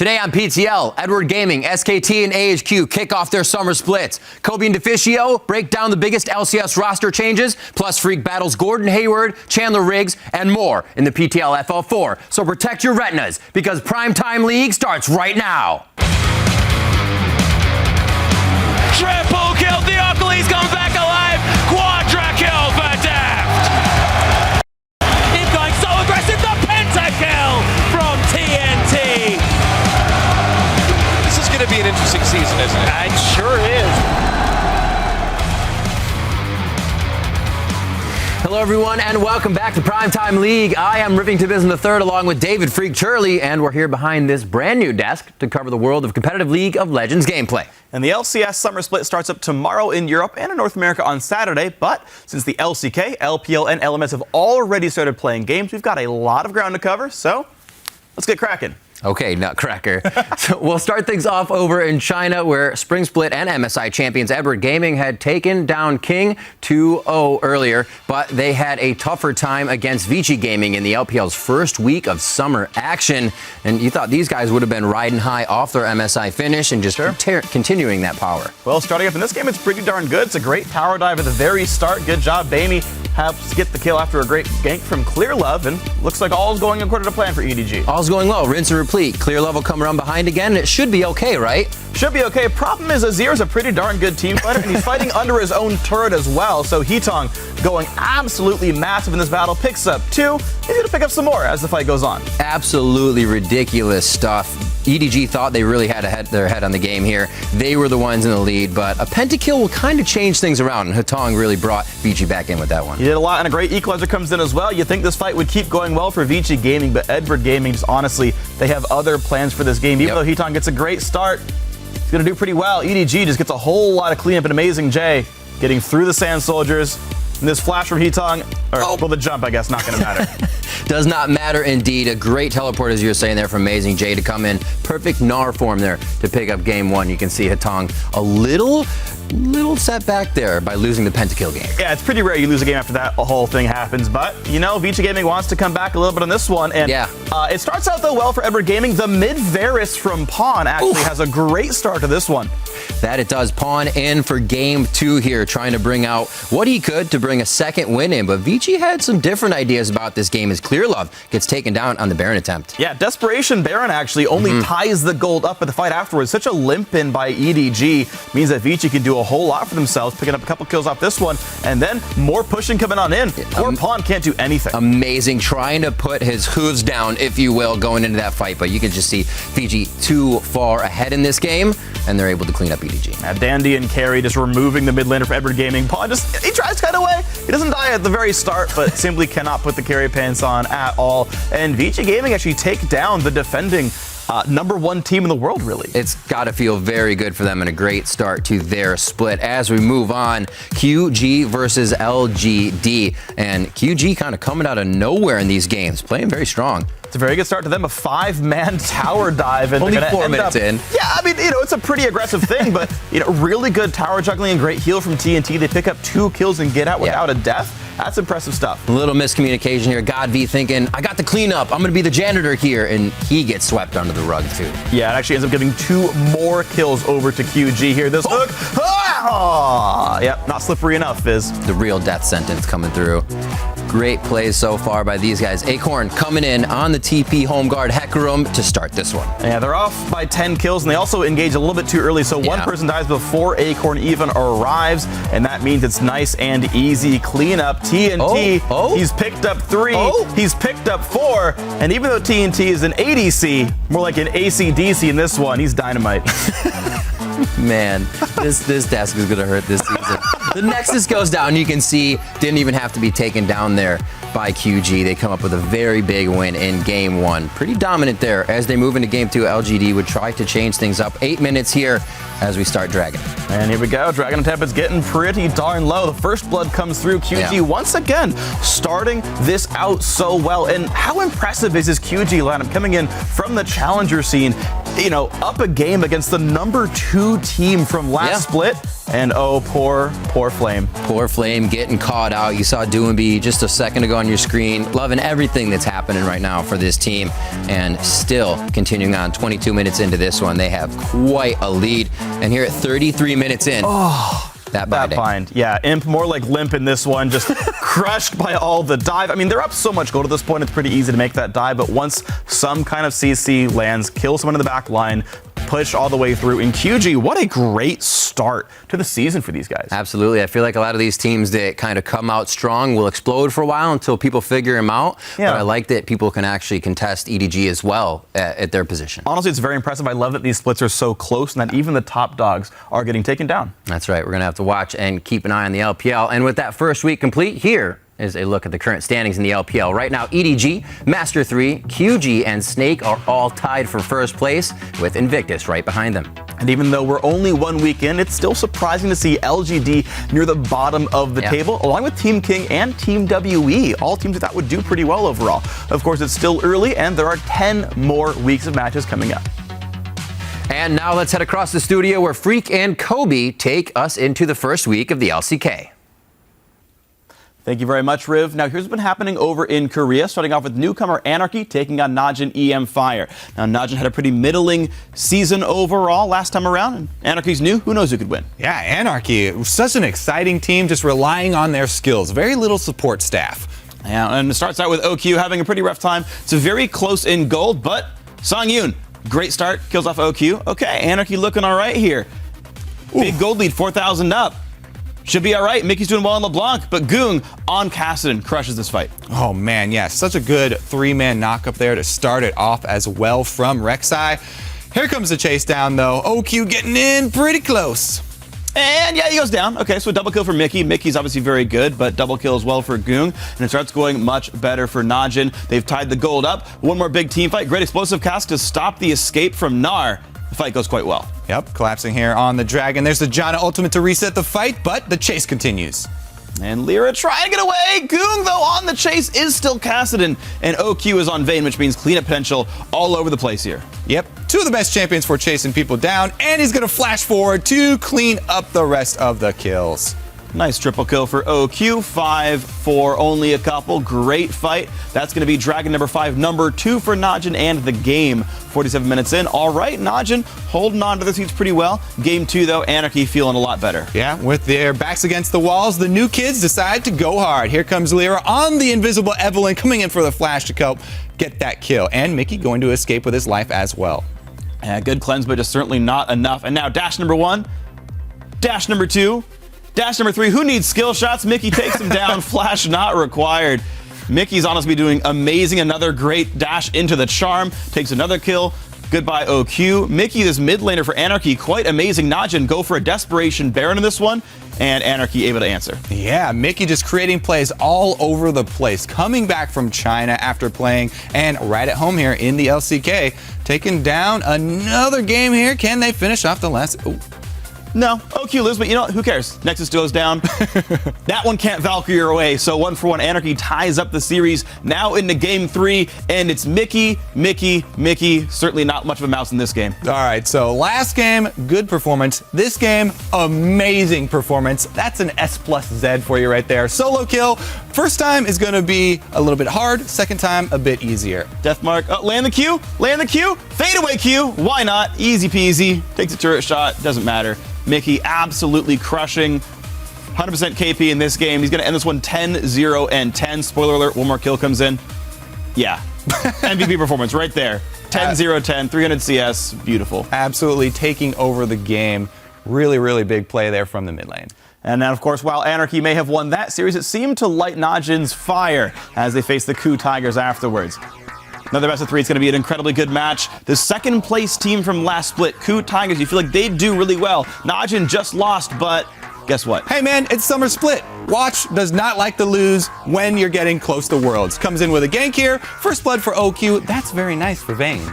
Today on PTL, Edward Gaming, SKT, and AHQ kick off their summer splits. Kobe and Deficio break down the biggest LCS roster changes, plus Phreak battles Gordon Hayward, Chandler Riggs, and more in the PTL FL4. So protect your retinas, because PrimeTime League starts right now. Triple kill, Theocles comes back alive, quadra kill for Deft. He's going so aggressive, the Penta kill from TNT. This is going to be an interesting season, isn't it? It sure is. Hello, everyone, and welcome back to PrimeTime League. I am Rivington Bism III, along with David Phreak Churley, and we're here behind this brand new desk to cover the world of competitive League of Legends gameplay. And the LCS summer split starts up tomorrow in Europe and in North America on Saturday. But since the LCK, LPL, and LMS have already started playing games, we've got a lot of ground to cover. So let's get cracking. Okay, Nutcracker. So we'll start things off over in China, where Spring Split and MSI champions Edward Gaming had taken down King 2-0 earlier, but they had a tougher time against Vici Gaming in the LPL's first week of summer action. And you thought these guys would have been riding high off their MSI finish and just continuing that power. Well, starting up in this game, it's pretty darn good. It's a great tower dive at the very start. Good job, Bamey. Helps get the kill after a great gank from Clear Love, and looks like all's going according to plan for EDG. All's going well. Rinse and replete. Clear Love will come around behind again, and it should be okay, right? Should be okay. Problem is, Azir's a pretty darn good team fighter, and he's fighting under his own turret as well. So Heatong going absolutely massive in this battle, picks up 2. He's going to pick up some more as the fight goes on. Absolutely ridiculous stuff. EDG thought they really had their head on the game here. They were the ones in the lead, but a pentakill will kind of change things around, and Heatong really brought Vici back in with that one. He did a lot, and a great equalizer comes in as well. You think this fight would keep going well for Vici Gaming, but Edward Gaming, just honestly, they have other plans for this game. Even though Heatong gets a great start, he's going to do pretty well. EDG just gets a whole lot of cleanup, and Amazing J getting through the Sand Soldiers. And this flash from Heatong, well, the jump, I guess, not going to matter. Does not matter indeed. A great teleport, as you were saying there, from Amazing J to come in. Perfect Gnar form there to pick up game 1. You can see Heatong a little setback there by losing the pentakill game. Yeah, it's pretty rare you lose a game after that whole thing happens. But, you know, Vici Gaming wants to come back a little bit on this one. And it starts out, though, well for Edward Gaming. The mid Varus from Pawn actually has a great start to this one. That it does. Pawn in for game 2 here, trying to bring out what he could to bring a second win in. But Vici had some different ideas about this game as Clear Love gets taken down on the Baron attempt. Yeah, Desperation Baron actually only ties the gold up at the fight afterwards. Such a limp in by EDG means that Vici can do a whole lot for themselves, picking up a couple kills off this one, and then more pushing coming on in. Poor Pawn can't do anything. Amazing, trying to put his hooves down, if you will, going into that fight, but you can just see Vici too far ahead in this game, and they're able to clean up EDG. Dandy and Carry just removing the mid laner for Edward Gaming. Pawn he tries to cut away. He doesn't die at the very start, but simply cannot put the carry pants on at all. And Vici Gaming actually take down the defending #1 team in the world, really. It's got to feel very good for them, and a great start to their split. As we move on, QG versus LGD, and QG kind of coming out of nowhere in these games, playing very strong. It's a very good start to them, a 5-man tower dive. And only 4 minutes in. Yeah, I mean, it's a pretty aggressive thing, but, really good tower juggling and great heal from TNT. They pick up 2 kills and get out without a death. That's impressive stuff. A little miscommunication here. God V thinking, I got the cleanup. I'm going to be the janitor here. And he gets swept under the rug, too. Yeah, it actually ends up giving 2 more kills over to QG here. This hook. Yep, not slippery enough, Fizz. The real death sentence coming through. Great plays so far by these guys. Acorn coming in on the TP home guard Hecarim to start this one. Yeah, they're off by 10 kills, and they also engage a little bit too early, so one person dies before Acorn even arrives, and that means it's nice and easy cleanup. TNT, he's picked up 3, he's picked up 4, and even though TNT is an ADC, more like an ACDC in this one, he's dynamite. Man, this desk is going to hurt this season. The Nexus goes down. You can see didn't even have to be taken down there by QG. They come up with a very big win in game 1. Pretty dominant there. As they move into game 2, LGD would try to change things up. 8 minutes here as we start Dragon. And here we go. Dragon temp is getting pretty darn low. The first blood comes through. QG once again starting this out so well. And how impressive is this QG lineup coming in from the challenger scene? up a game against the number 2 team from last split. And poor Flame. Poor Flame getting caught out. You saw Doinby just a second ago on your screen. Loving everything that's happening right now for this team. And still continuing on 22 minutes into this one. They have quite a lead. And here at 33 minutes in. That bind. Yeah, Imp more like limp in this one, just crushed by all the dive. I mean, they're up so much gold at this point, it's pretty easy to make that dive, but once some kind of CC lands, kill someone in the back line, push all the way through. And QG, what a great start to the season for these guys. Absolutely. I feel like a lot of these teams that kind of come out strong will explode for a while until people figure them out. Yeah. But I like that people can actually contest EDG as well at their position. Honestly, it's very impressive. I love that these splits are so close and that even the top dogs are getting taken down. That's right. We're going to have to watch and keep an eye on the LPL. And with that first week complete, here is a look at the current standings in the LPL. Right now, EDG, Master 3, QG, and Snake are all tied for first place, with Invictus right behind them. And even though we're only 1 week in, it's still surprising to see LGD near the bottom of the table, along with Team King and Team WE, all teams that would do pretty well overall. Of course, it's still early, and there are 10 more weeks of matches coming up. And now let's head across the studio where Phreak and Kobe take us into the first week of the LCK. Thank you very much, Riv. Now, here's what's been happening over in Korea, starting off with newcomer Anarchy taking on Najin EM Fire. Now, Najin had a pretty middling season overall last time around, and Anarchy's new. Who knows who could win? Yeah, Anarchy, such an exciting team, just relying on their skills. Very little support staff. Yeah, and it starts out with OQ having a pretty rough time. It's very close in gold, but Songyun, great start, kills off OQ. Okay, Anarchy looking all right here. Big gold lead, 4,000 up. Should be all right. Mickey's doing well on LeBlanc, but Goong on Kassadin crushes this fight. Oh, man, yeah. Such a good 3-man knock up there to start it off as well from Rek'Sai. Here comes the chase down, though. OQ getting in pretty close. And yeah, he goes down. Okay, so double kill for Mickey. Mickey's obviously very good, but double kill as well for Goong. And it starts going much better for Najin. They've tied the gold up. One more big team fight. Great explosive cast to stop the escape from Gnar. The fight goes quite well. Yep, collapsing here on the Dragon. There's the Janna ultimate to reset the fight, but the chase continues. And Lyra trying to get away. Goong, though, on the chase is still Kassadin. And OQ is on Vayne, which means cleanup potential all over the place here. Yep, 2 of the best champions for chasing people down, and he's going to flash forward to clean up the rest of the kills. Nice triple kill for OQ. 5 for only a couple. Great fight. That's going to be Dragon number 5, number 2 for Najin and the game. 47 minutes in. All right, Najin holding on to the seats pretty well. Game 2, though, Anarchy feeling a lot better. Yeah, with their backs against the walls, the new kids decide to go hard. Here comes Lyra on the invisible Evelyn, coming in for the flash to help get that kill. And Mickey going to escape with his life as well. Yeah, good cleanse, but just certainly not enough. And now dash number 1, dash number 2, dash number 3. Who needs skill shots? Mickey takes him down. Flash not required. Mickey's honestly doing amazing. Another great dash into the charm. Takes another kill. Goodbye, OQ. Mickey, this mid laner for Anarchy, quite amazing. Najin go for a desperation Baron in this one, and Anarchy able to answer. Yeah, Mickey just creating plays all over the place. Coming back from China after playing, and right at home here in the LCK, taking down another game here. Can they finish off the last... Ooh. No, OQ lose, but you know what? Who cares? Nexus goes down. That one can't Valkyrie your way, so 1-for-1 Anarchy ties up the series now into game 3, and it's Mickey. Certainly not much of a mouse in this game. All right, so last game, good performance. This game, amazing performance. That's an S+Z for you right there. Solo kill. First time is going to be a little bit hard. Second time, a bit easier. Deathmark. Oh, land the Q. Fade away Q. Why not? Easy peasy. Takes a turret shot. Doesn't matter. Mickey absolutely crushing. 100% KP in this game. He's going to end this one 10-0 and 10. Spoiler alert, one more kill comes in. Yeah. MVP performance right there. 10-0, 10, 300 CS. Beautiful. Absolutely taking over the game. Really, really big play there from the mid lane. And then, of course, while Anarchy may have won that series, it seemed to light Najin's fire as they face the Coup Tigers afterwards. Another best of 3. It's going to be an incredibly good match. The second place team from last split, Coup Tigers, you feel like they do really well. Najin just lost, but guess what? Hey man, it's summer split. Watch does not like to lose when you're getting close to Worlds. Comes in with a gank here. First blood for OQ. That's very nice for Vayne.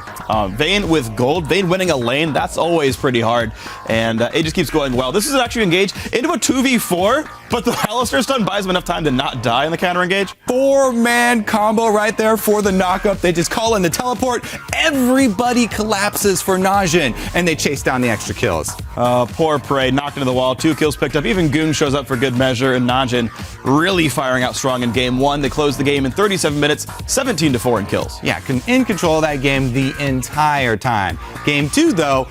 Vayne with gold. Vayne winning a lane. That's always pretty hard. And it just keeps going well. This is actually engaged into a 2v4. But the Alistair stun buys him enough time to not die in the counter engage. 4-man combo right there for the knockup. They just call in the teleport. Everybody collapses for Najin, and they chase down the extra kills. Poor Prey knocked into the wall. 2 kills picked up. Even Goon shows up for good measure, and Najin really firing out strong in game 1. They closed the game in 37 minutes, 17-4 in kills. Yeah, in control of that game the entire time. Game 2, though,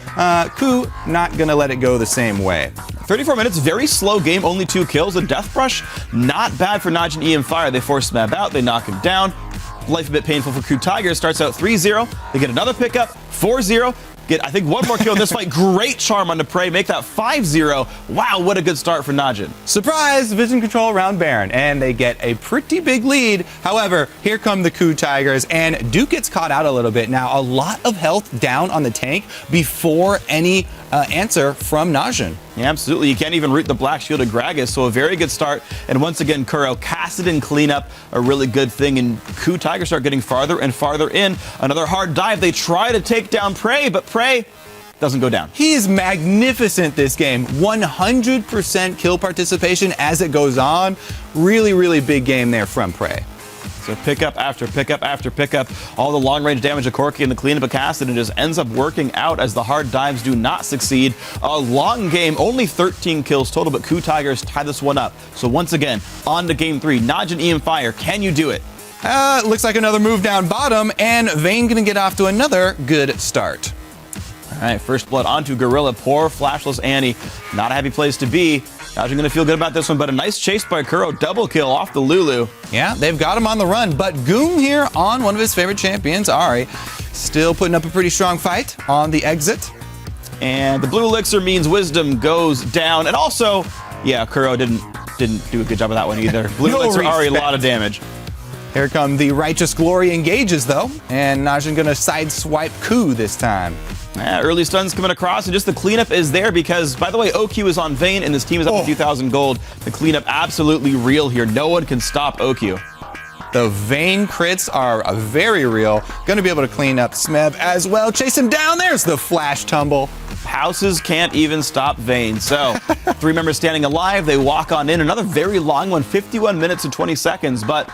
Ku not gonna let it go the same way. 34 minutes, very slow game, only 2 kills. A Death Brush, not bad for Najin EM Fire. They force Smab out, they knock him down. Life a bit painful for Ku Tiger. Starts out 3-0. They get another pickup, 4-0. Get, I think, one more kill in this fight. Great charm onto Prey. Make that 5-0. Wow, what a good start for Najin. Surprise! Vision control around Baron, and they get a pretty big lead. However, here come the Ku Tigers, and Duke gets caught out a little bit. Now, a lot of health down on the tank before any answer from Najin. Yeah, absolutely. You can't even root the Black Shield of Gragas, so a very good start. And once again, Kuro, Kassadin cleanup, a really good thing. And Ku Tiger start getting farther and farther in. Another hard dive. They try to take down Prey, but Prey doesn't go down. He is magnificent this game. 100% kill participation as it goes on. Really, really big game there from Prey. So pickup after pickup after pickup. All the long-range damage of Corki and the cleanup of Kassadin just ends up working out as the hard dives do not succeed. A long game, only 13 kills total, but Ku Tigers tie this one up. So once again, on to game 3. Najin EM Fire, can you do it? Looks like another move down bottom, and Vayne gonna get off to another good start. All right, first blood onto Gorilla. Poor flashless Annie. Not a happy place to be. Najin gonna feel good about this one, but a nice chase by Kuro. Double kill off the Lulu. Yeah, they've got him on the run, but Goom here on one of his favorite champions, Ari, still putting up a pretty strong fight on the exit. And the blue elixir means wisdom goes down. And also, yeah, Kuro didn't do a good job of that one either. Blue No elixir Ari, a respect. lot of damage. Here come the Righteous Glory engages, though, and Najin gonna sideswipe Ku this time. Yeah, early stuns coming across, and just the cleanup is there because, by the way, OQ is on Vayne, and this team is up to 2,000 gold. The cleanup absolutely real here. No one can stop OQ. The Vayne crits are very real. Gonna be able to clean up Smeb as well. Chase him down. There's the flash tumble. Houses can't even stop Vayne. So, 3 members standing alive. They walk on in. Another very long one, 51 minutes and 20 seconds, but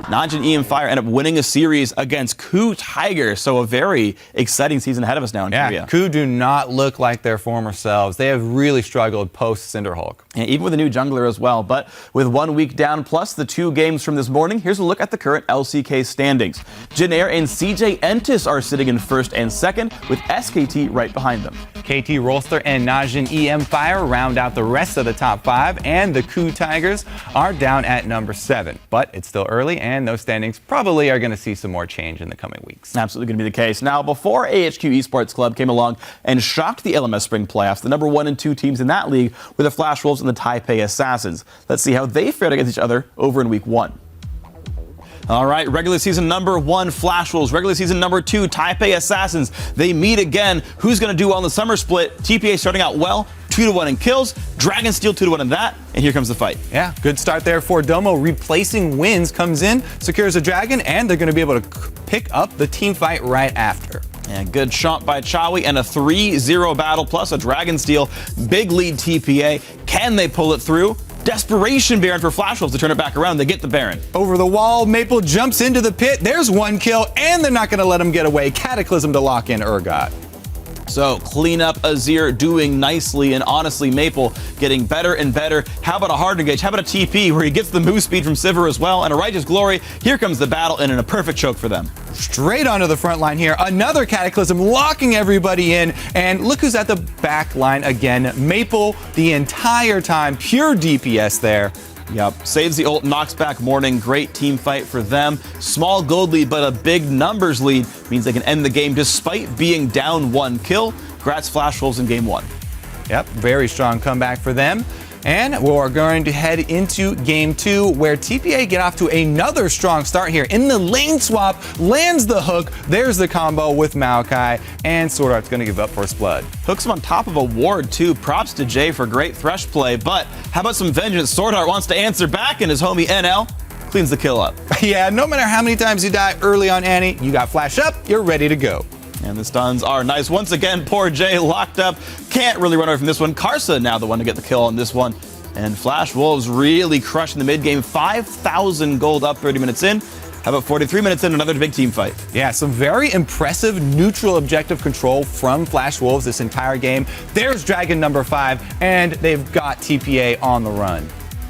Najin EM Fire end up winning a series against Ku Tiger. So a very exciting season ahead of us now in Korea. Ku do not look like their former selves. They have really struggled post Cinderhulk. And even with a new jungler as well. But with 1 week down, plus the 2 games from this morning, here's a look at the current LCK standings. Janair and CJ Entis are sitting in first and second, with SKT right behind them. KT Rolster and Najin EM Fire round out the rest of the top 5, and the Ku Tigers are down at number 7. But it's still early, and those standings probably are going to see some more change in the coming weeks. Absolutely going to be the case. Now, before AHQ Esports Club came along and shocked the LMS Spring Playoffs, the number 1 and 2 teams in that league were the Flash Wolves and the Taipei Assassins. Let's see how they fared against each other over in week 1. All right, regular season number 1, Flash Wolves. Regular season number 2, Taipei Assassins. They meet again. Who's going to do well in the summer split? TPA starting out well, 2-1 in kills. Dragon Steel 2-1 in that. And here comes the fight. Yeah, good start there for Domo. Replacing Wins comes in, secures a dragon, and they're going to be able to pick up the team fight right after. And good chomp by Chawi and a 3-0 battle plus a Dragon Steel. Big lead TPA. Can they pull it through? Desperation Baron for Flash Wolves to turn it back around. They get the Baron. Over the wall, Maple jumps into the pit. There's 1 kill, and they're not going to let him get away. Cataclysm to lock in Urgot. So cleanup Azir doing nicely, and honestly Maple getting better and better. How about a hard engage? How about a TP where he gets the move speed from Sivir as well, and a Righteous Glory. Here comes the battle, and in a perfect choke for them. Straight onto the front line here. Another Cataclysm locking everybody in, and look who's at the back line again. Maple the entire time. Pure DPS there. Yep, saves the ult, knocks back Morning. Great team fight for them. Small gold lead, but a big numbers lead means they can end the game despite being down 1 kill. Congrats Flash Wolves in game 1. Yep, very strong comeback for them. And we're going to head into game 2, where TPA get off to another strong start here. In the lane swap, lands the hook. There's the combo with Maokai, and Sword Art's going to give up first blood. Hooks him on top of a ward, too. Props to Jay for great Thresh play, but how about some vengeance? Sword Art wants to answer back, and his homie NL cleans the kill up. Yeah, no matter how many times you die early on Annie, you got flash up, you're ready to go. And the stuns are nice. Once again, poor Jay locked up. Can't really run away from this one. Karsa now the one to get the kill on this one. And Flash Wolves really crushing the mid-game. 5,000 gold up 30 minutes in. How about 43 minutes in, another big team fight? Yeah, some very impressive neutral objective control from Flash Wolves this entire game. There's Dragon number 5, and they've got TPA on the run.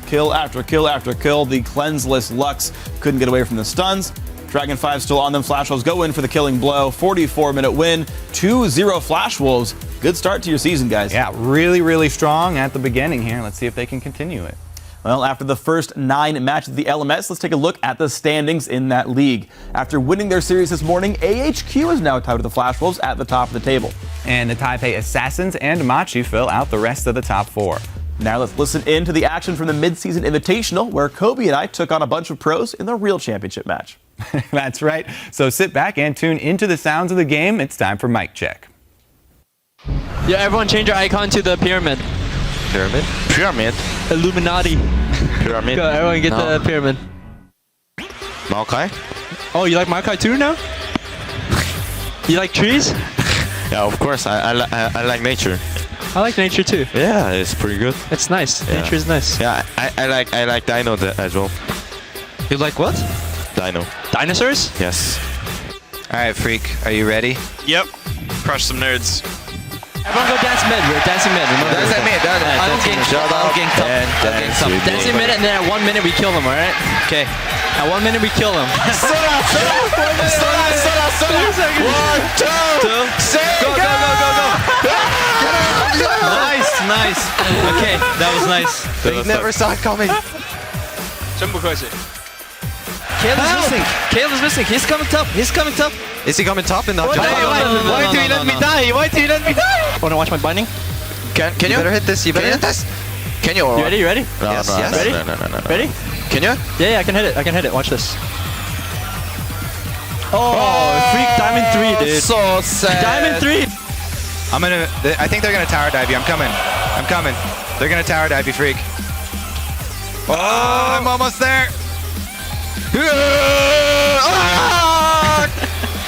Kill after kill after kill. The cleanseless Lux couldn't get away from the stuns. Dragon 5 still on them. Flash Wolves go in for the killing blow. 44-minute win. 2-0 Flash Wolves. Good start to your season, guys. Yeah, really, really strong at the beginning here. Let's see if they can continue it. Well, after the first 9 matches of the LMS, let's take a look at the standings in that league. After winning their series this morning, AHQ is now tied with the Flash Wolves at the top of the table. And the Taipei Assassins and Machi fill out the rest of the top 4. Now let's listen in to the action from the mid-season invitational, where Kobe and I took on a bunch of pros in the real championship match. That's right. So sit back and tune into the sounds of the game. It's time for Mic Check. Yeah, everyone change your icon to the pyramid. Pyramid? Pyramid? Illuminati. Pyramid? Go, everyone get the pyramid. Maokai? Oh, you like Maokai too now? You like trees? Yeah, of course. I like nature. I like nature too. Yeah, it's pretty good. It's nice. Yeah. Nature is nice. Yeah, I like Dino as well. You like what? Dino. Dinosaurs? Yes. Alright, Phreak, are you ready? Yep. Crush some nerds. Everyone go dance mid. We're dancing mid. Remember? Dance at mid, dance at mid. Dancing mid, and then at 1 minute we kill them, alright? Okay. At 1 minute we kill them. 1, 2, 3. Nice. Okay, that was nice. They never saw it coming. Caleb's missing. He's coming top. Is he coming top in the Why do you let me die? Wanna watch my binding? Can you? Better hit this. You better hit this. Can you? You ready? Yes. Ready? No. Ready? Can you? Yeah, I can hit it. Watch this. Oh, Phreak Diamond 3, dude. So sad. Diamond 3. I think they're gonna tower dive you. I'm coming. They're gonna tower dive you, Phreak. Oh, I'm almost there.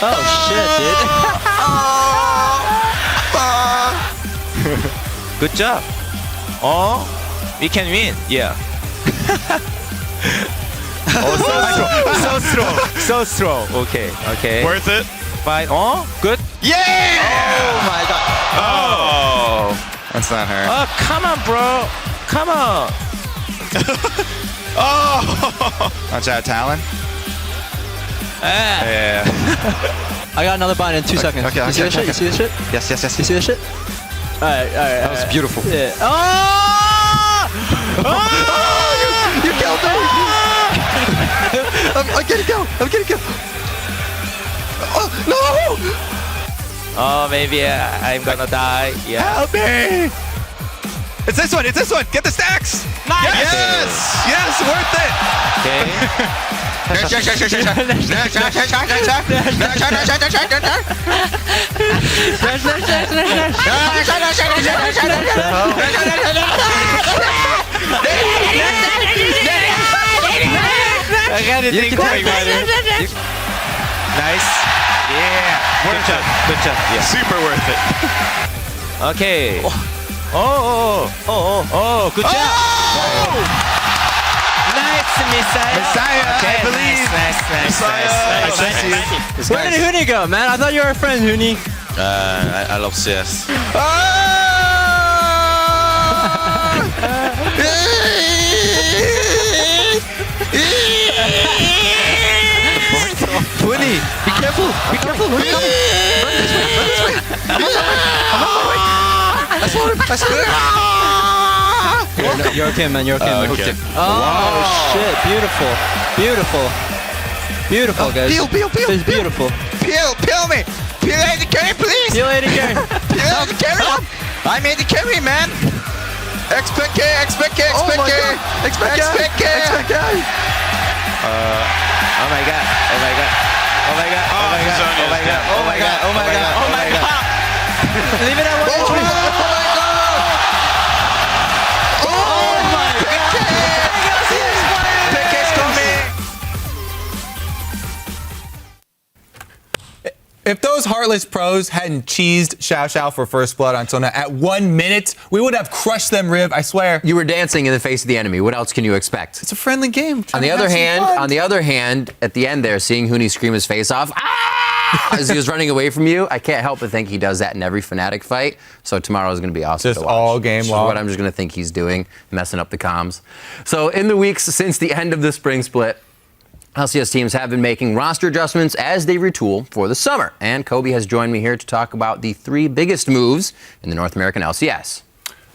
Oh shit, dude. Good job. Oh, we can win. Yeah. So strong. Okay. Worth it? Fine. Oh, good. Yeah! Oh my god. Oh, that's not her. Oh, come on, bro. Come on. Oh. Watch out, Talon. Yeah. I got another bind in 2 seconds. Okay, you see this shit? You see this shit? Yes. You see this shit? Alright. That was beautiful. Yeah. Oh! You killed me! I'm getting killed. Oh, no! Oh, maybe I'm gonna die. Yeah. Help me! It's this one. Get the stacks! Nice! Yes, worth it! Okay. I got it. Nice. Yeah. Good job. Yeah. Super worth it. Okay. Oh, good job. Nice, Messiah. Okay, I believe. Nice. Where did Huni go, man? I thought you were a friend, Huni. I love CS. Huni, be careful. Huni coming. Run this way. I'm on my way. That's good. You're okay, man. You're okay, man. Okay. Oh, shit. Beautiful, guys. Peel. It's beautiful. Peel me. Peel AD carry, please. Peel AD carry. Peel AD carry. I made the carry, man. Expect K. Oh my god. Leave it at 1 HP. If those Heartless pros hadn't cheesed Xiao Xiao for first blood on Sona at 1 minute, we would have crushed them, Riv, I swear. You were dancing in the face of the enemy. What else can you expect? It's a friendly game. On the other hand, at the end there, seeing Huni scream his face off, as he was running away from you, I can't help but think he does that in every Fnatic fight. So tomorrow is going to be awesome Just to watch. all game long. What I'm just going to think he's doing, messing up the comms. So in the weeks since the end of the spring split, LCS teams have been making roster adjustments as they retool for the summer. And Kobe has joined me here to talk about the 3 biggest moves in the North American LCS.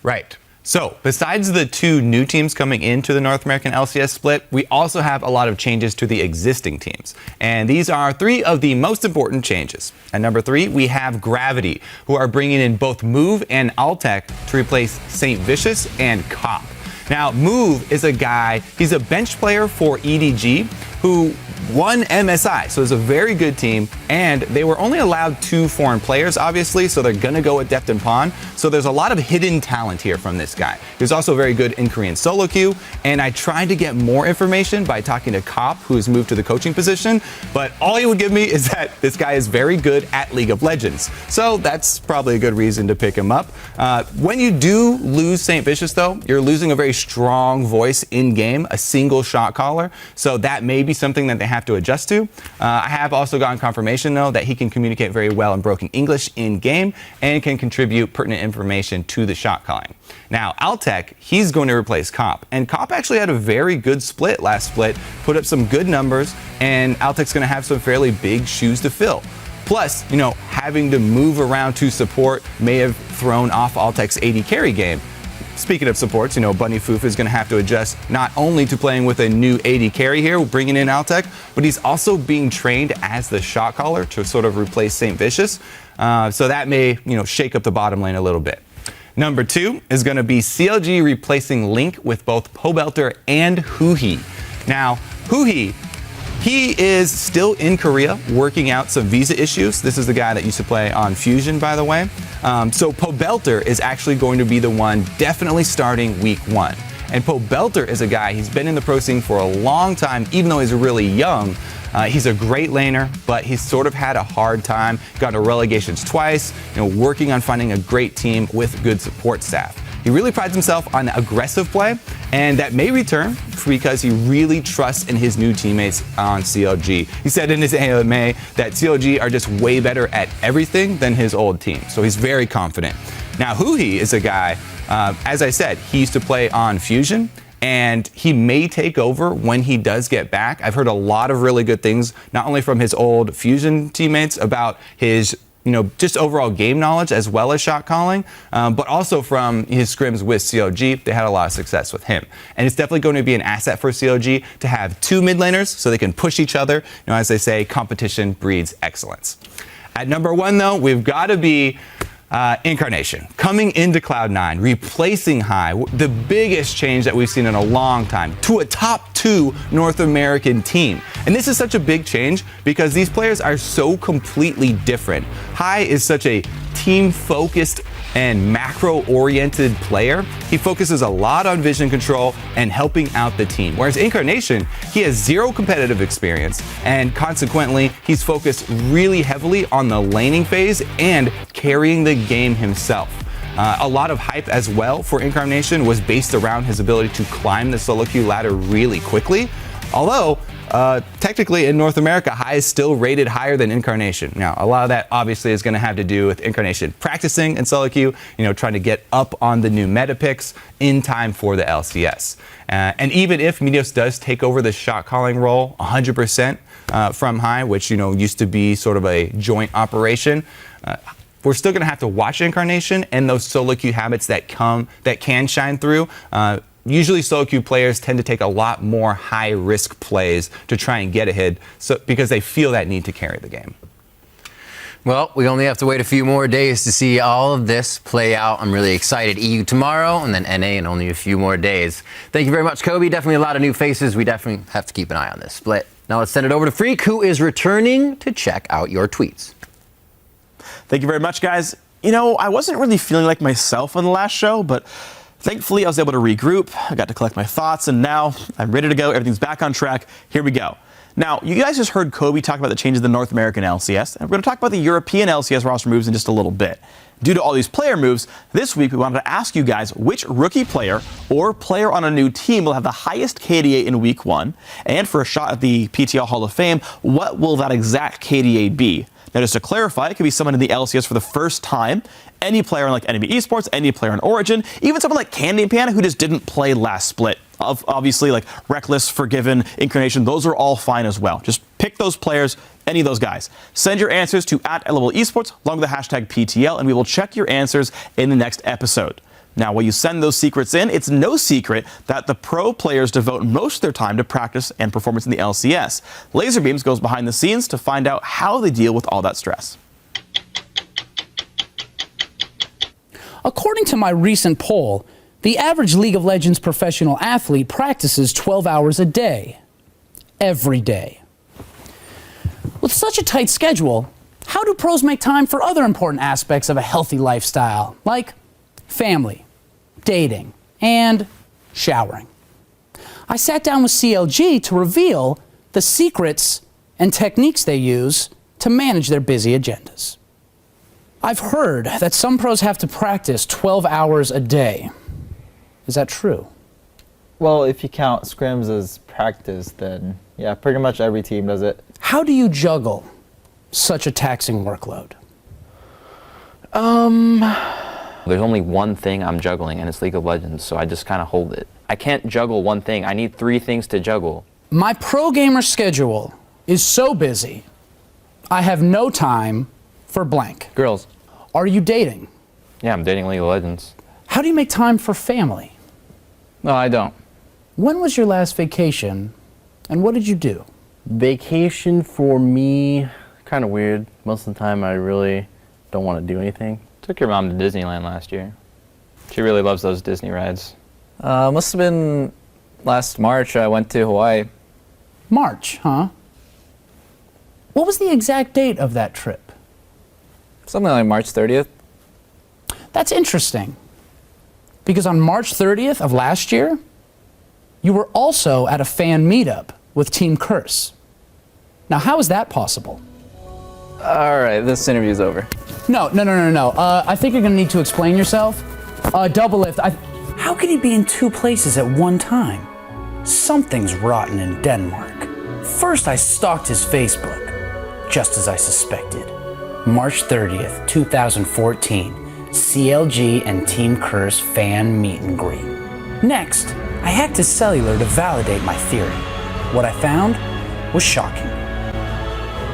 Right. So, besides the 2 new teams coming into the North American LCS split, we also have a lot of changes to the existing teams. And these are 3 of the most important changes. At number 3, we have Gravity, who are bringing in both Move and Altec to replace St. Vicious and Cop. Now, Move is a guy, he's a bench player for EDG, who won MSI, so it's a very good team, and they were only allowed 2 foreign players, obviously, so they're gonna go with Deft and Pawn. So there's a lot of hidden talent here from this guy. He's also very good in Korean solo queue, and I tried to get more information by talking to Cop, who has moved to the coaching position, but all he would give me is that this guy is very good at League of Legends. So that's probably a good reason to pick him up. When you do lose St. Vicious, though, you're losing a very strong voice in-game, a single shot caller, so that may be something that they have to adjust to. I have also gotten confirmation, though, that he can communicate very well in broken English in-game and can contribute pertinent information to the shot calling. Now, Altec, he's going to replace Cop, and Cop actually had a very good split last split, put up some good numbers, and Altec's going to have some fairly big shoes to fill. Plus, having to move around to support may have thrown off Altec's AD carry game. Speaking of supports, Bunny Foof is going to have to adjust not only to playing with a new AD carry here, bringing in Altec, but he's also being trained as the shot caller to sort of replace St. Vicious. So that may, shake up the bottom lane a little bit. Number 2 is going to be CLG replacing Link with both Pobelter and Huhi. Now, Huhi, he is still in Korea working out some visa issues. This is the guy that used to play on Fusion, by the way. So Pobelter is actually going to be the one definitely starting week 1. And Pobelter is a guy, he's been in the pro scene for a long time, even though he's really young. He's a great laner, but he's sort of had a hard time, got to relegations twice, working on finding a great team with good support staff. He really prides himself on aggressive play, and that may return because he really trusts in his new teammates on CLG. He said in his AMA that CLG are just way better at everything than his old team, so he's very confident. Now, Huhi is a guy, as I said, he used to play on Fusion, and he may take over when he does get back. I've heard a lot of really good things, not only from his old Fusion teammates about his just overall game knowledge as well as shot calling, but also from his scrims with CLG. They had a lot of success with him. And it's definitely going to be an asset for CLG to have 2 mid laners so they can push each other. As they say, competition breeds excellence. At number 1, though, we've got to be Incarnation, coming into Cloud9, replacing High, the biggest change that we've seen in a long time, to a top 2 North American team. And this is such a big change because these players are so completely different. High is such a team-focused and macro-oriented player. He focuses a lot on vision control and helping out the team. Whereas Incarnation, he has 0 competitive experience, and consequently, he's focused really heavily on the laning phase and carrying the game himself. A lot of hype as well for Incarnation was based around his ability to climb the solo queue ladder really quickly. Although, technically in North America, High is still rated higher than Incarnation. Now, a lot of that obviously is going to have to do with Incarnation practicing in solo queue, trying to get up on the new meta picks in time for the LCS. And even if Meteos does take over the shot calling role 100% from High, which, used to be sort of a joint operation, we're still going to have to watch Incarnation and those solo queue habits that can shine through. Usually solo queue players tend to take a lot more high-risk plays to try and get ahead because they feel that need to carry the game. Well, we only have to wait a few more days to see all of this play out. I'm really excited. EU tomorrow and then NA in only a few more days. Thank you very much, Kobe. Definitely a lot of new faces. We definitely have to keep an eye on this split. Now let's send it over to Phreak, who is returning to check out your tweets. Thank you very much, guys. I wasn't really feeling like myself on the last show, but Thankfully, I was able to regroup. I got to collect my thoughts, and now I'm ready to go. Everything's back on track. Here we go. Now, you guys just heard Kobe talk about the changes in the North American LCS, and we're going to talk about the European LCS roster moves in just a little bit. Due to all these player moves, this week we wanted to ask you guys which rookie player or player on a new team will have the highest KDA in Week 1, and for a shot at the PTL Hall of Fame, what will that exact KDA be? Now, just to clarify, it could be someone in the LCS for the first time, any player on like enemy Esports, any player on Origin, even someone like Candy and Panda who just didn't play last split. Obviously, like Reckless, Forgiven, Incarnation, those are all fine as well. Just pick those players, any of those guys. Send your answers to @LOLesports along with the hashtag PTL, and we will check your answers in the next episode. Now, when you send those secrets in, it's no secret that the pro players devote most of their time to practice and performance in the LCS. Laserbeams goes behind the scenes to find out how they deal with all that stress. According to my recent poll, the average League of Legends professional athlete practices 12 hours a day. Every day. With such a tight schedule, how do pros make time for other important aspects of a healthy lifestyle, like family, dating, and showering? I sat down with CLG to reveal the secrets and techniques they use to manage their busy agendas. I've heard that some pros have to practice 12 hours a day. Is that true? Well, if you count scrims as practice, then yeah, pretty much every team does it. How do you juggle such a taxing workload? There's only one thing I'm juggling, and it's League of Legends, so I just kind of hold it. I can't juggle one thing. I need 3 things to juggle. My pro gamer schedule is so busy, I have no time for blank. Girls. Are you dating? Yeah, I'm dating League of Legends. How do you make time for family? No, I don't. When was your last vacation, and what did you do? Vacation for me, kind of weird. Most of the time I really don't want to do anything. Took your mom to Disneyland last year. She really loves those Disney rides. Must have been last March. I went to Hawaii. March, huh? What was the exact date of that trip? Something like March 30th. That's interesting, because on March 30th of last year, you were also at a fan meetup with Team Curse. Now, how is that possible? All right, this interview's over. No. I think you're gonna need to explain yourself. Double Lift, how can he be in 2 places at one time? Something's rotten in Denmark. First, I stalked his Facebook, just as I suspected. March 30th, 2014, CLG and Team Curse fan meet and greet. Next, I hacked his cellular to validate my theory. What I found was shocking.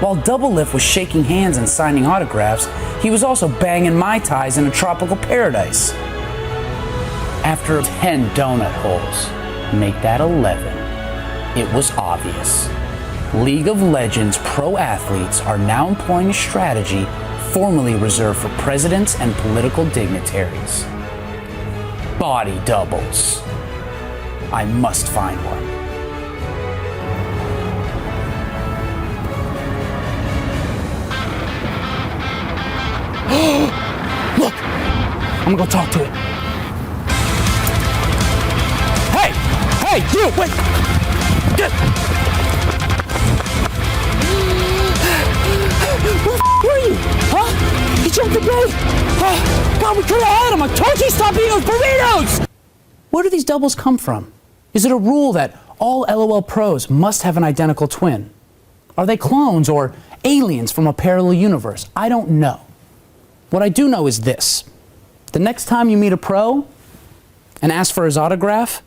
While Double Lift was shaking hands and signing autographs, he was also banging Mai Tais in a tropical paradise. After 10 donut holes, make that 11, it was obvious. League of Legends pro athletes are now employing a strategy formerly reserved for presidents and political dignitaries. Body doubles. I must find one. Look! I'm gonna go talk to it. Hey, you, wait! Get! Where are you? Huh? He jumped the bed! Oh, God, we could have had him! I told you stop eating those burritos! Where do these doubles come from? Is it a rule that all LOL pros must have an identical twin? Are they clones or aliens from a parallel universe? I don't know. What I do know is this. The next time you meet a pro and ask for his autograph,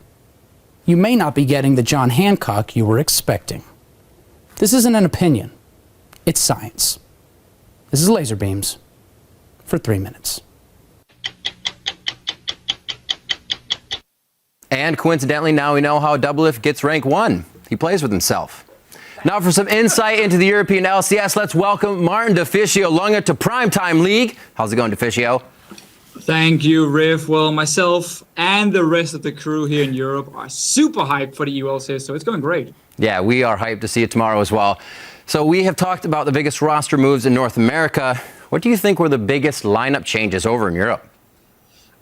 you may not be getting the John Hancock you were expecting. This isn't an opinion. It's science. This is Laserbeams for 3 minutes. And coincidentally, now we know how Double Lift gets rank 1. He plays with himself. Now for some insight into the European LCS, let's welcome Martin DeFicio Lunga to PrimeTime League. How's it going, DeFicio? Thank you, Riff. Well, myself and the rest of the crew here in Europe are super hyped for the ULCS, so it's going great. Yeah, we are hyped to see it tomorrow as well. So we have talked about the biggest roster moves in North America. What do you think were the biggest lineup changes over in Europe?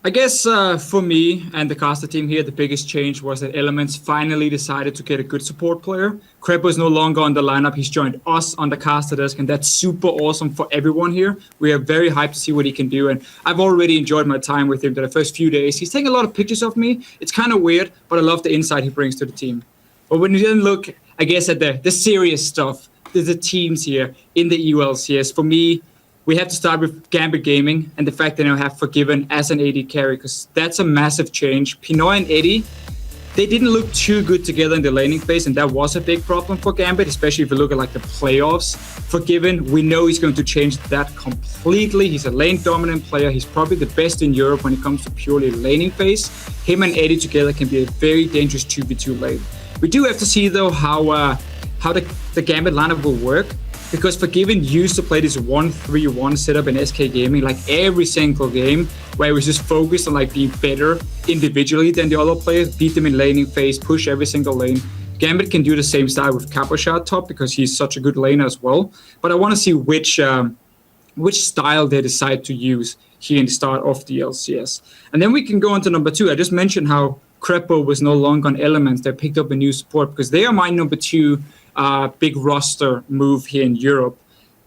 I guess for me and the caster team here, the biggest change was that Elements finally decided to get a good support player. Crepo is no longer on the lineup. He's joined us on the caster desk, and that's super awesome for everyone here. We are very hyped to see what he can do, and I've already enjoyed my time with him the first few days. He's taking a lot of pictures of me. It's kind of weird, but I love the insight he brings to the team. But when you then look, I guess, at the serious stuff, the teams here in the EULCS, for me, we have to start with Gambit Gaming and the fact that they now have Forgiven as an AD carry, because that's a massive change. Pinoy and Eddie, they didn't look too good together in the laning phase, and that was a big problem for Gambit, especially if you look at like the playoffs. Forgiven, we know he's going to change that completely. He's a lane dominant player. He's probably the best in Europe when it comes to purely laning phase. Him and Eddie together can be a very dangerous 2v2 lane. We do have to see though how the Gambit lineup will work, because Forgiven used to play this 1-3-1 setup in SK Gaming like every single game, where he was just focused on like being better individually than the other players, beat them in laning phase, push every single lane. Gambit can do the same style with Capochard top because he's such a good laner as well. But I want to see which style they decide to use here in the start of the LCS. And then we can go on to number 2. I just mentioned how Crepo was no longer on Elements. They picked up a new support because they are my number 2 big roster move here in Europe.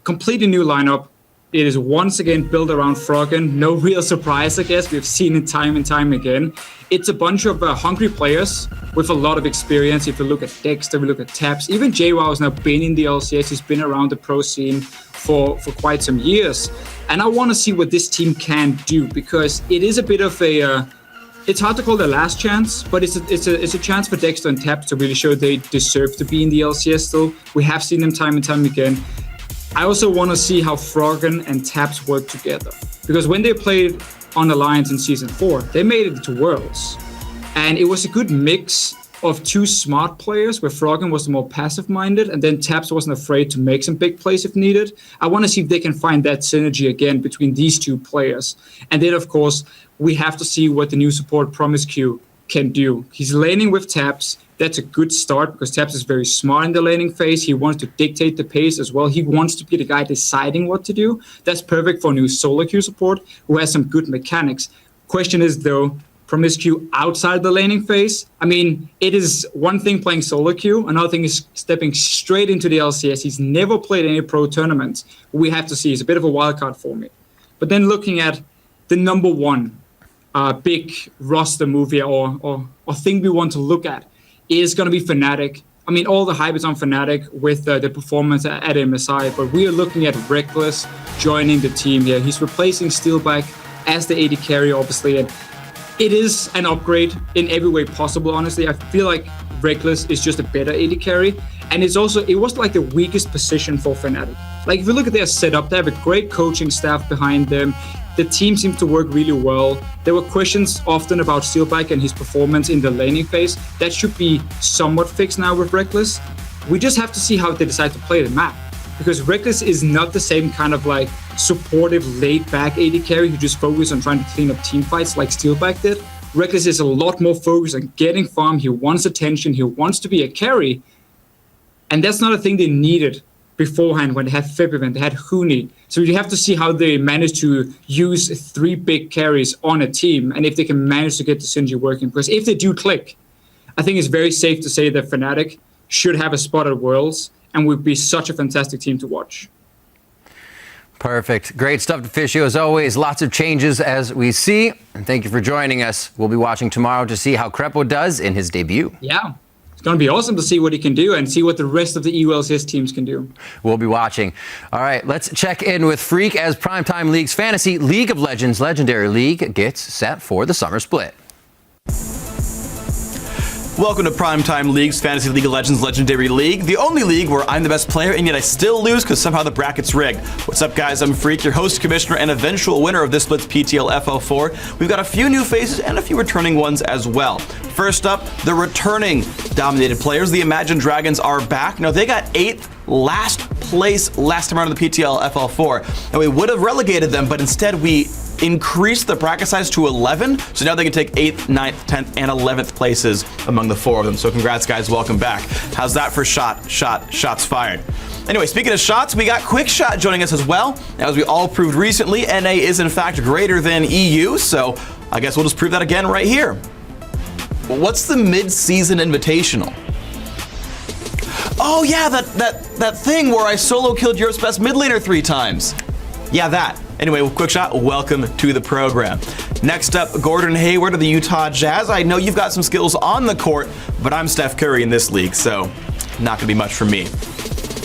Completely new lineup. It is once again built around Froggen. No real surprise, I guess. We've seen it time and time again. It's a bunch of hungry players with a lot of experience. If you look at Dexter, we look at Taps. Even JWoww has now been in the LCS. He's been around the pro scene for quite some years. And I want to see what this team can do, because it is a bit of a... it's hard to call the last chance, but it's a chance for Dexter and Taps to really show they deserve to be in the LCS still. We have seen them time and time again. I also want to see how Froggen and Taps work together, because when they played on Alliance in Season 4, they made it to Worlds. And it was a good mix of 2 smart players, where Froggen was the more passive-minded, and then Taps wasn't afraid to make some big plays if needed. I want to see if they can find that synergy again between these 2 players. And then, of course, we have to see what the new support PrimeTime can do. He's laning with Taps. That's a good start, because Taps is very smart in the laning phase. He wants to dictate the pace as well. He wants to be the guy deciding what to do. That's perfect for a new solo queue support who has some good mechanics. Question is, though, PrimeTime outside the laning phase. I mean, it is one thing playing solo queue. Another thing is stepping straight into the LCS. He's never played any pro tournaments. We have to see. It's a bit of a wild card for me. But then looking at the number 1 big roster move here, or thing we want to look at, is going to be Fnatic. I mean, all the hype is on Fnatic with the performance at MSI, but we are looking at Reckless joining the team here. He's replacing Steelback as the AD carry, obviously, and it is an upgrade in every way possible, honestly. I feel like Reckless is just a better AD carry, and it was like the weakest position for Fnatic. Like, if you look at their setup, they have a great coaching staff behind them. The team seems to work really well. There were questions often about Steelback and his performance in the laning phase. That should be somewhat fixed now with Reckless. We just have to see how they decide to play the map, because Reckless is not the same kind of like supportive, laid-back AD carry who just focuses on trying to clean up team fights like Steelback did. Reckless is a lot more focused on getting farm. He wants attention. He wants to be a carry. And that's not a thing they needed beforehand when they had Febivent, they had Huni. So you have to see how they manage to use 3 big carries on a team, and if they can manage to get the synergy working. Because if they do click, I think it's very safe to say that Fnatic should have a spot at Worlds and would be such a fantastic team to watch. Perfect. Great stuff, Deficio. As always, lots of changes as we see. And thank you for joining us. We'll be watching tomorrow to see how Crepo does in his debut. Yeah. It's going to be awesome to see what he can do and see what the rest of the EULCS teams can do. We'll be watching. All right, let's check in with Phreak as Primetime League's Fantasy League of Legends Legendary League gets set for the summer split. Welcome to Primetime League's Fantasy League of Legends Legendary League, the only league where I'm the best player and yet I still lose because somehow the bracket's rigged. What's up, guys? I'm Phreak, your host, commissioner, and eventual winner of this split's PTL FL4. We've got a few new faces and a few returning ones as well. First up, the returning dominated players, the Imagine Dragons, are back. Now, they got 8th last place last time around in the PTL FL4, and we would have relegated them, but instead we increased the bracket size to 11, so now they can take 8th, 9th, 10th, and 11th places among the 4 of them. So congrats, guys. Welcome back. How's that for shots fired? Anyway, speaking of shots, we got Quickshot joining us as well. As we all proved recently, NA is in fact greater than EU, so I guess we'll just prove that again right here. What's the mid-season invitational? Oh yeah, that thing where I solo killed Europe's best mid laner 3 times. Yeah, that. Anyway, quick shot, welcome to the program. Next up, Gordon Hayward of the Utah Jazz. I know you've got some skills on the court, but I'm Steph Curry in this league, so not gonna be much for me.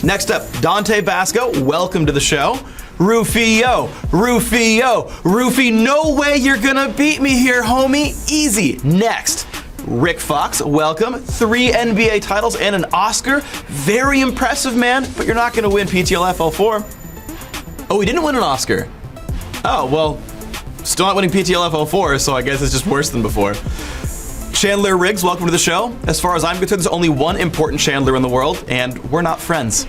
Next up, Dante Basco, welcome to the show. Rufio, Rufy, no way you're gonna beat me here, homie. Easy. Next, Rick Fox, welcome. 3 NBA titles and an Oscar. Very impressive, man, but you're not gonna win PTL FL4. Oh, he didn't win an Oscar. Oh, well, still not winning PTL FL4, so I guess it's just worse than before. Chandler Riggs, welcome to the show. As far as I'm concerned, there's only one important Chandler in the world, and we're not friends.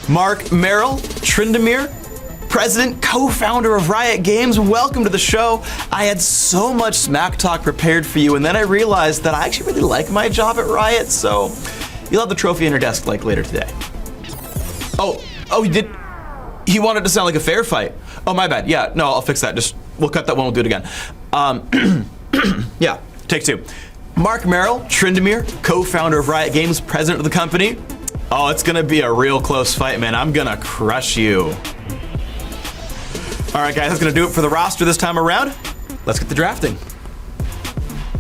Mark Merrill, Tryndamere, president, co-founder of Riot Games, welcome to the show. I had so much smack talk prepared for you, and then I realized that I actually really like my job at Riot, so you'll have the trophy on your desk like later today. Oh, he did. He wanted to sound like a fair fight. Oh, my bad. Yeah, no, I'll fix that. We'll cut that one, we'll do it again. Yeah, take 2. Mark Merrill, Tryndamere, co-founder of Riot Games, president of the company. Oh, it's gonna be a real close fight, man. I'm gonna crush you. All right, guys, that's gonna do it for the roster this time around. Let's get the drafting.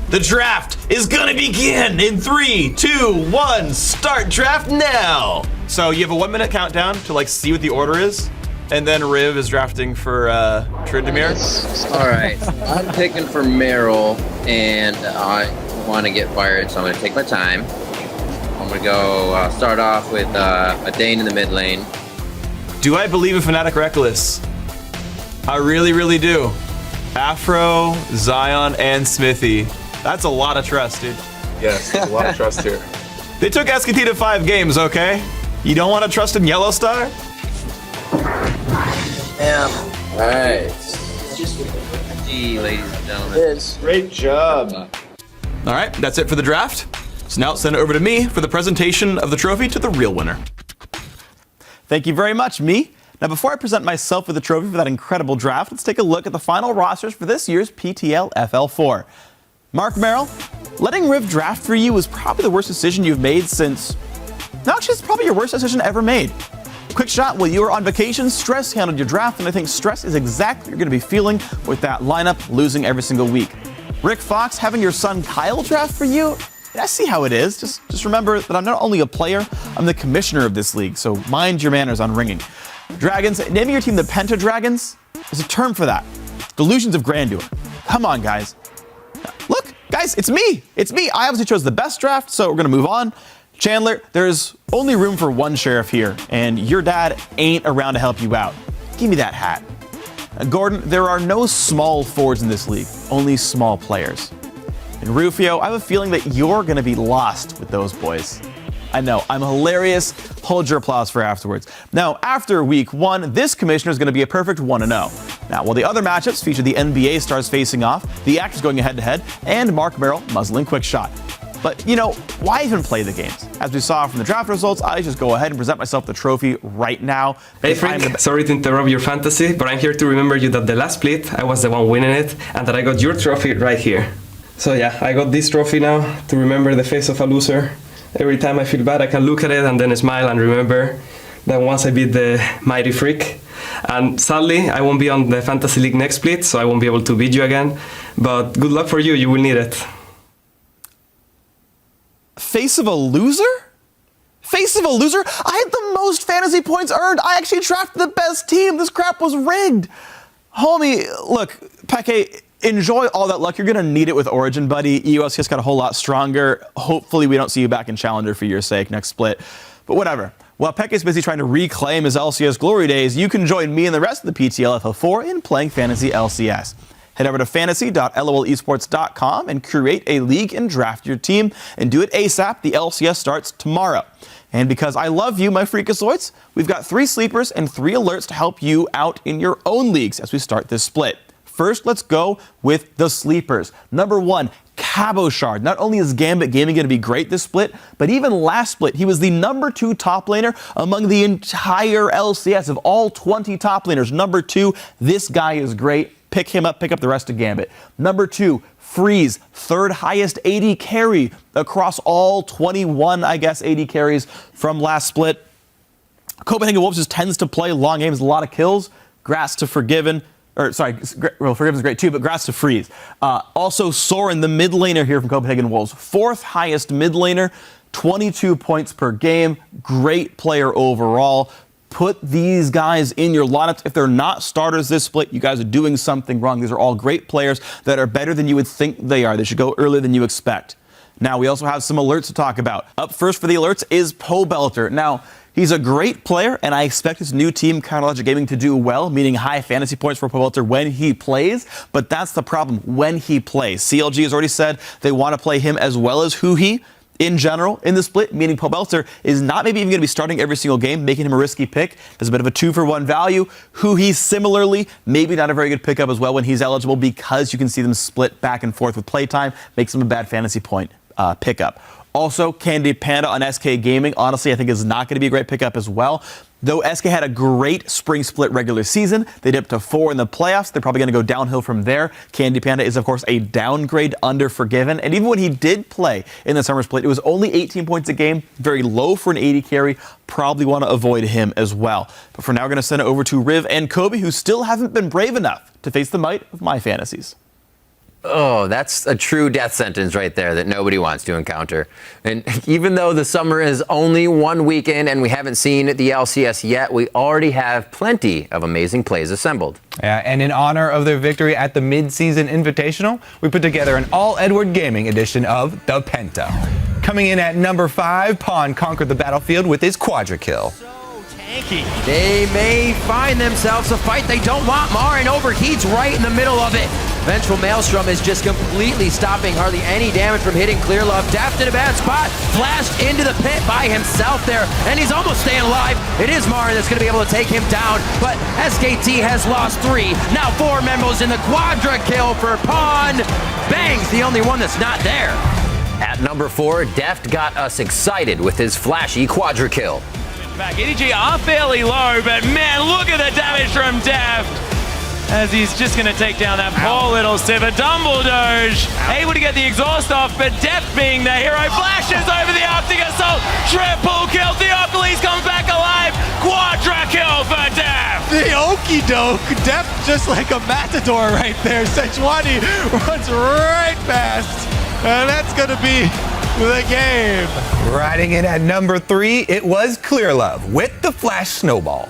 The draft is gonna begin in 3, 2, 1, start draft now. So you have a 1-minute countdown to see what the order is, and then Riv is drafting for Tryndamere. All right, I'm picking for Merrill, and I want to get fired, so I'm gonna take my time. I'm gonna go start off with a Dane in the mid lane. Do I believe in Fnatic Reckless? I really, really do. Afro, Zion, and Smithy. That's a lot of trust, dude. Yes, there's a lot of trust here. They took SKT to 5 games, okay? You don't want to trust in Yellow Star? Yeah. All right. Gee, ladies and gentlemen. Great job. All right, that's it for the draft. So now send it over to me for the presentation of the trophy to the real winner. Thank you very much, me. Now, before I present myself with the trophy for that incredible draft, let's take a look at the final rosters for this year's PTL FL4. Mark Merrill, letting Riv draft for you was probably the worst decision you've made since... No, actually, it's probably your worst decision ever made. Quick shot, while you were on vacation, Stress handled your draft, and I think Stress is exactly what you're going to be feeling with that lineup losing every single week. Rick Fox, having your son Kyle draft for you, I see how it is. Just remember that I'm not only a player, I'm the commissioner of this league, so mind your manners on ringing. Dragons, naming your team the Penta Dragons is a term for that. Delusions of grandeur. Come on, guys. Look, guys, it's me. It's me. I obviously chose the best draft, so we're going to move on. Chandler, there's only room for one sheriff here, and your dad ain't around to help you out. Give me that hat. Gordon, there are no small forwards in this league, only small players. And Rufio, I have a feeling that you're going to be lost with those boys. I know, I'm hilarious. Hold your applause for afterwards. Now, after week 1, this commissioner is going to be a perfect 1-0. Now, while the other matchups feature the NBA stars facing off, the actors going head-to-head, and Mark Merrill muzzling quick shot. But, why even play the games? As we saw from the draft results, I just go ahead and present myself the trophy right now. Hey Frank, sorry to interrupt your fantasy, but I'm here to remember you that the last split, I was the one winning it, and that I got your trophy right here. So yeah, I got this trophy now to remember the face of a loser. Every time I feel bad, I can look at it and then smile and remember that once I beat the mighty Phreak. And sadly, I won't be on the Fantasy League next split, so I won't be able to beat you again. But good luck for you, you will need it. Face of a loser? Face of a loser? I had the most fantasy points earned. I actually drafted the best team. This crap was rigged. Homie, look, Peke, enjoy all that luck. You're going to need it with Origin, buddy. EOS just got a whole lot stronger. Hopefully we don't see you back in Challenger for your sake next split. But whatever. While Peke's busy trying to reclaim his LCS glory days, you can join me and the rest of the PTL FL4 in playing Fantasy LCS. Head over to fantasy.lolesports.com and create a league and draft your team. And do it ASAP. The LCS starts tomorrow. And because I love you, my Freakazoids, we've got 3 sleepers and 3 alerts to help you out in your own leagues as we start this split. First, let's go with the sleepers. Number 1, Cabochard. Not only is Gambit Gaming going to be great this split, but even last split, he was the number 2 top laner among the entire LCS of all 20 top laners. Number 2, this guy is great. pick him up, pick up the rest of Gambit. Number 2, Freeze, third highest AD carry across all 21, I guess, AD carries from last split. Copenhagen Wolves just tends to play long games, a lot of kills. Grass to Forgiven. Forgiven's great too, but Grass to Freeze. Also, Soren, the mid laner here from Copenhagen Wolves, fourth highest mid laner, 22 points per game. Great player overall. Put these guys in your lineups. If they're not starters this split, you guys are doing something wrong. These are all great players that are better than you would think they are. They should go earlier than you expect. Now, we also have some alerts to talk about. Up first for the alerts is Pobelter. Now, he's a great player, and I expect his new team, Counterlogic Gaming, to do well, meaning high fantasy points for Pobelter when he plays. But that's the problem, when he plays. CLG has already said they want to play him as well as Huhi in general in the split, meaning Pobelter is not maybe even going to be starting every single game, making him a risky pick. There's a bit of a 2-for-1 value. Huhi similarly, maybe not a very good pickup as well when he's eligible because you can see them split back and forth with playtime, makes him a bad fantasy point pickup. Also, Candy Panda on SK Gaming, honestly, I think is not going to be a great pickup as well. Though SK had a great spring split regular season, they dipped to 4 in the playoffs. They're probably going to go downhill from there. Candy Panda is, of course, a downgrade under Forgiven. And even when he did play in the summer split, it was only 18 points a game, very low for an 80 carry. Probably want to avoid him as well. But for now, we're going to send it over to Riv and Kobe, who still haven't been brave enough to face the might of my fantasies. Oh, that's a true death sentence right there that nobody wants to encounter. And even though the summer is only 1 weekend and we haven't seen the LCS yet, we already have plenty of amazing plays assembled. Yeah, and in honor of their victory at the mid-season invitational, we put together an all-Edward Gaming edition of the Penta. Coming in at number 5, Pawn conquered the battlefield with his Quadra kill. They may find themselves a fight they don't want. Marin overheats right in the middle of it. Vengeful Maelstrom is just completely stopping hardly any damage from hitting Clear Love. Daft in a bad spot, flashed into the pit by himself there, and he's almost staying alive. It is Marin that's going to be able to take him down, but SKT has lost 3. Now 4 members in the Quadra kill for Pawn. Bang's the only one that's not there. At number 4, Deft got us excited with his flashy Quadra kill. Back. EDG are fairly low, but man, look at the damage from Deft as he's just going to take down that poor little Sivir. Dumbledoge able to get the exhaust off, but Deft being the hero flashes over the Arctic Assault. Triple kill. Theocles comes back alive. Quadra kill for Deft. The okie doke. Deft just like a matador right there. Sejuani runs right past, and that's going to be the game. Riding in at number 3, it was Clear Love with the flash snowball.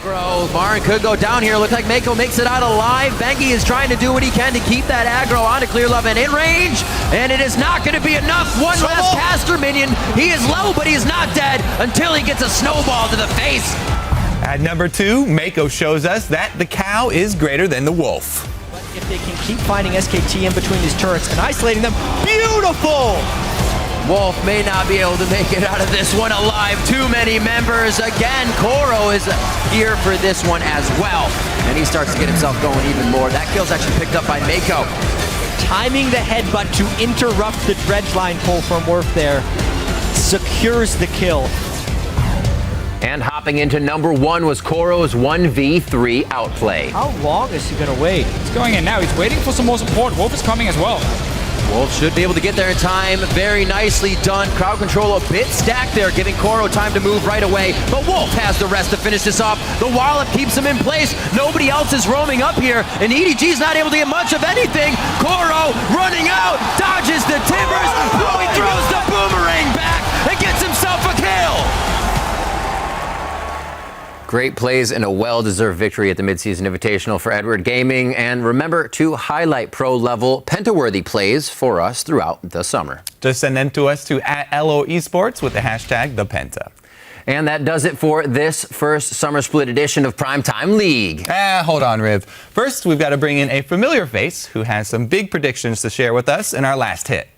Aggro. Marin could go down here. Looks like Mako makes it out alive. Bengi is trying to do what he can to keep that aggro onto Clear Love and in range. And it is not going to be enough. One last caster minion. He is low, but he is not dead until he gets a snowball to the face. At number 2, Mako shows us that the cow is greater than the wolf. But if they can keep finding SKT in between these turrets and isolating them, beautiful! Wolf may not be able to make it out of this one alive. Too many members. Again, Koro is here for this one as well. And he starts to get himself going even more. That kill's actually picked up by Mako. Timing the headbutt to interrupt the dredge line pull from Worf there secures the kill. And hopping into number 1 was Koro's 1v3 outplay. How long is he going to wait? He's going in now. He's waiting for some more support. Wolf is coming as well. Wolf should be able to get there in time. Very nicely done. Crowd control a bit stacked there, giving Koro time to move right away. But Wolf has the rest to finish this off. The Wallop keeps him in place. Nobody else is roaming up here, and EDG's not able to get much of anything. Koro running out, dodges the timbers. He throws the boomerang back and gets himself a kill. Great plays and a well-deserved victory at the Midseason Invitational for Edward Gaming. And remember to highlight pro-level Penta-worthy plays for us throughout the summer. Just send them to us to @LO Esports with the hashtag #ThePenta. And that does it for this first summer split edition of Primetime League. Hold on, Riv. First, we've got to bring in a familiar face who has some big predictions to share with us in our last hit.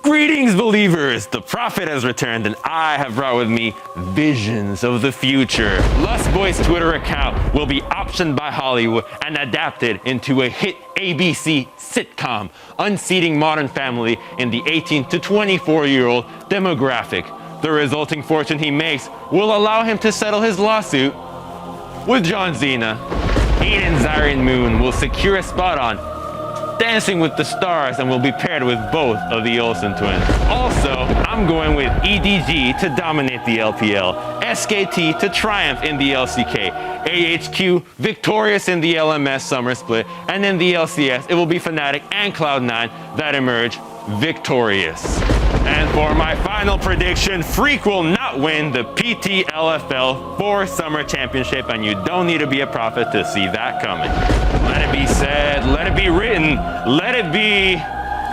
Greetings, believers! The Prophet has returned, and I have brought with me visions of the future. Lust Boy's Twitter account will be optioned by Hollywood and adapted into a hit ABC sitcom, unseating Modern Family in the 18 to 24-year-old demographic. The resulting fortune he makes will allow him to settle his lawsuit with John Cena. Aiden Zyron Moon will secure a spot on Dancing with the Stars and will be paired with both of the Olsen twins. Also, I'm going with EDG to dominate the LPL, SKT to triumph in the LCK, AHQ victorious in the LMS Summer Split, and in the LCS, it will be Fnatic and Cloud9 that emerge victorious. And for my final prediction, Phreak will not win the PT-LFL 4 Summer Championship, and you don't need to be a prophet to see that coming. Let it be said, let it be written, let it be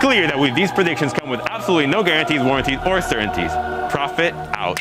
clear that these predictions come with absolutely no guarantees, warranties, or certainties. Prophet out.